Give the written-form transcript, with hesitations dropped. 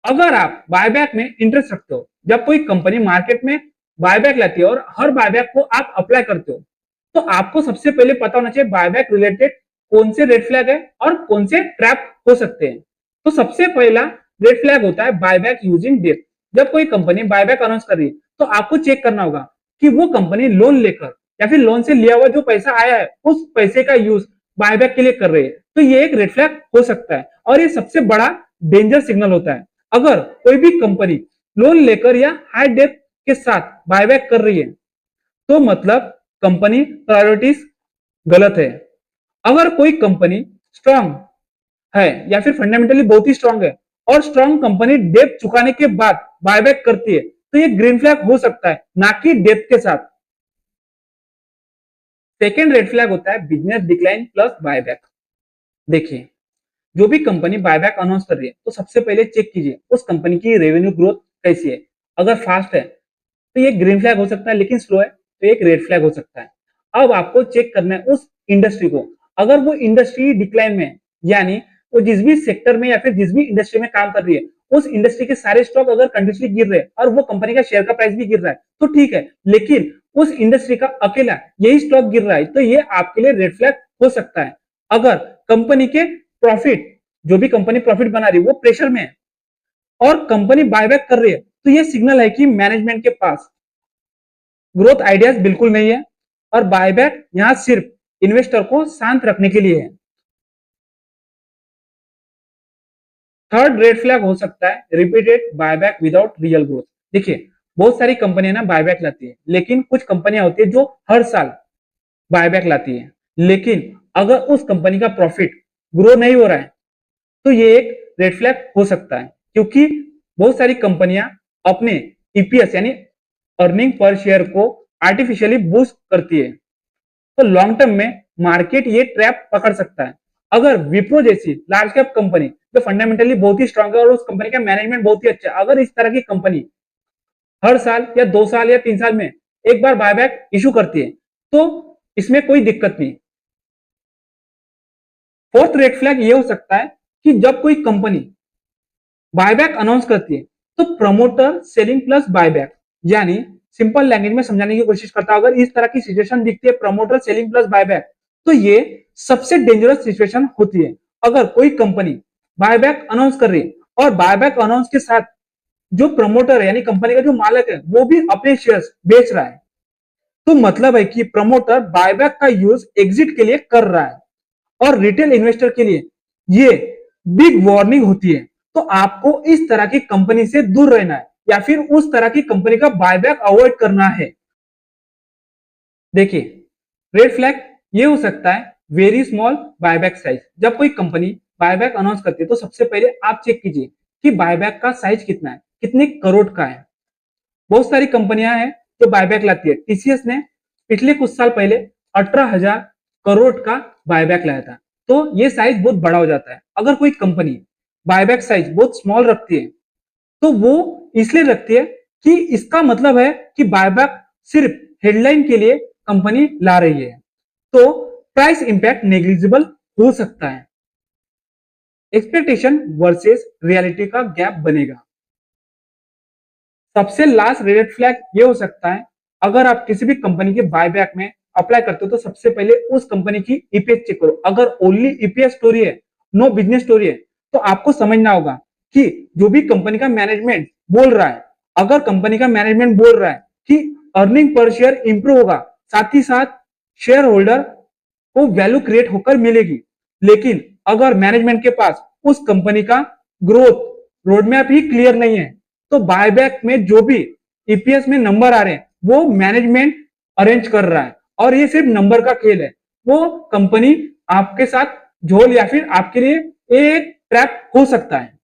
अगर आप बायबैक में इंटरेस्ट रखते हो, जब कोई कंपनी मार्केट में बायबैक लाती है और हर बायबैक को आप अप्लाई करते हो, तो आपको सबसे पहले पता होना चाहिए बायबैक रिलेटेड कौन से रेड फ्लैग है और कौन से ट्रैप हो सकते हैं। तो सबसे पहला रेड फ्लैग होता है बायबैक यूजिंग डेट। जब कोई कंपनी बायबैक अनाउंस कर रही है तो आपको चेक करना होगा कि वो कंपनी लोन लेकर या फिर लोन से लिया हुआ जो पैसा आया है उस पैसे का यूज बायबैक के लिए कर रही है, तो ये एक रेड फ्लैग हो सकता है और ये सबसे बड़ा डेंजर सिग्नल होता है। अगर कोई भी कंपनी लोन लेकर या हाई डेट के साथ बायबैक कर रही है तो मतलब कंपनी प्रायोरिटीज गलत है। अगर कोई कंपनी स्ट्रांग है या फिर फंडामेंटली बहुत ही स्ट्रांग है और स्ट्रांग कंपनी डेट चुकाने के बाद बायबैक करती है तो ये ग्रीन फ्लैग हो सकता है, ना कि डेट के साथ। सेकेंड रेड फ्लैग होता है बिजनेस डिक्लाइन प्लस बायबैक। देखिए, जो भी कंपनी बायबैक अनाउंस कर रही है तो सबसे पहले चेक कीजिए उस कंपनी की रेवेन्यू ग्रोथ कैसी है। अगर फास्ट है तो ये ग्रीन फ्लैग हो सकता है, लेकिन स्लो है तो एक रेड फ्लैग हो सकता है। अब आपको चेक करना है उस इंडस्ट्री को। अगर वो इंडस्ट्री डिक्लाइन में, यानी वो जिस भी सेक्टर में या फिर जिस भी इंडस्ट्री में काम कर रही है उस इंडस्ट्री के सारे स्टॉक अगर कंटिन्यूसली गिर रहे हैं और वो कंपनी का शेयर का प्राइस भी गिर रहा है तो ठीक है, लेकिन उस इंडस्ट्री का अकेला यही स्टॉक गिर रहा है तो ये आपके लिए रेड फ्लैग हो सकता है। अगर कंपनी के प्रॉफिट, जो भी कंपनी प्रॉफिट बना रही है वो प्रेशर में है और कंपनी बायबैक कर रही है तो ये सिग्नल है कि मैनेजमेंट के पास ग्रोथ आइडियाज बिल्कुल नहीं है और बायबैक यहां सिर्फ इन्वेस्टर को शांत रखने के लिए है। थर्ड रेड फ्लैग हो सकता है repeated buyback without real growth. देखिए, बहुत सारी कंपनियां ना बायबैक लाती है, लेकिन कुछ कंपनियां होती है जो हर साल बायबैक लाती है, लेकिन अगर उस कंपनी का प्रॉफिट ग्रो नहीं हो रहा है तो ये एक रेड फ्लैग हो सकता है, क्योंकि बहुत सारी कंपनियां अपने ईपीएस यानी अर्निंग पर शेयर को आर्टिफिशियली बूस्ट करती है, तो लॉन्ग टर्म में मार्केट ये ट्रैप पकड़ सकता है। अगर विप्रो जैसी लार्ज कैप कंपनी जो फंडामेंटली बहुत ही स्ट्रांग है और उस कंपनी का मैनेजमेंट बहुत ही अच्छा है, अगर इस तरह की कंपनी हर साल या 2 साल या 3 साल में एक बार बायबैक इशू करती है तो इसमें कोई दिक्कत नहीं। फोर्थ रेड फ्लैग ये हो सकता है कि जब कोई कंपनी बायबैक अनाउंस करती है तो प्रमोटर सेलिंग प्लस बायबैक, यानी सिंपल लैंग्वेज में समझाने की कोशिश करता हूं, अगर इस तरह की सिचुएशन दिखती है प्रमोटर सेलिंग प्लस बायबैक तो ये सबसे डेंजरस सिचुएशन होती है। अगर कोई कंपनी बायबैक अनाउंस कर रही है और बायबैक अनाउंस के साथ जो प्रमोटर है यानी कंपनी का जो मालिक है वो भी अपने शेयर्स बेच रहा है, तो मतलब है कि प्रमोटर बायबैक का यूज एग्जिट के लिए कर रहा है और रिटेल इन्वेस्टर के लिए ये बिग वार्निंग होती है। तो आपको इस तरह की कंपनी से दूर रहना है या फिर उस तरह की कंपनी का बायबैक अवॉइड करना है। देखिए, रेड फ्लैग ये हो सकता है वेरी स्मॉल बायबैक साइज। जब कोई कंपनी बायबैक अनाउंस करती है तो सबसे पहले आप चेक कीजिए कि बायबैक का साइज कितना है, कितने करोड़ का है। बहुत सारी कंपनियां हैं जो बायबैक लाती है। टीसीएस ने पिछले कुछ साल पहले 18,000 करोड़ का बायबैक लाया था, तो ये साइज बहुत बड़ा हो जाता है। अगर कोई कंपनी बायबैक साइज बहुत स्मॉल रखती है तो वो इसलिए रखती है कि इसका मतलब है कि बायबैक सिर्फ हेडलाइन के लिए कंपनी ला रही है, तो प्राइस इंपैक्ट नेग्लिजिबल हो सकता है। एक्सपेक्टेशन वर्सेस रियलिटी का गैप बनेगा। सबसे लास्ट रेड फ्लैग ये हो सकता है, अगर आप किसी भी कंपनी के बायबैक में अप्लाई करते हो तो सबसे पहले उस कंपनी की ईपीएस चेक करो। अगर ओनली ईपीएस स्टोरी है, नो बिजनेस स्टोरी है, तो आपको समझना होगा कि जो भी कंपनी का मैनेजमेंट बोल रहा है, अगर कंपनी का मैनेजमेंट बोल रहा है कि अर्निंग पर शेयर इंप्रूव होगा, साथ ही साथ शेयर होल्डर को वैल्यू क्रिएट होकर मिलेगी, लेकिन अगर मैनेजमेंट के पास उस कंपनी का ग्रोथ रोडमैप ही क्लियर नहीं है तो बायबैक में जो भी ईपीएस में नंबर आ रहे हैं वो मैनेजमेंट अरेंज कर रहा है और ये सिर्फ नंबर का खेल है। वो कंपनी आपके साथ झोल या फिर आपके लिए एक ट्रैप हो सकता है।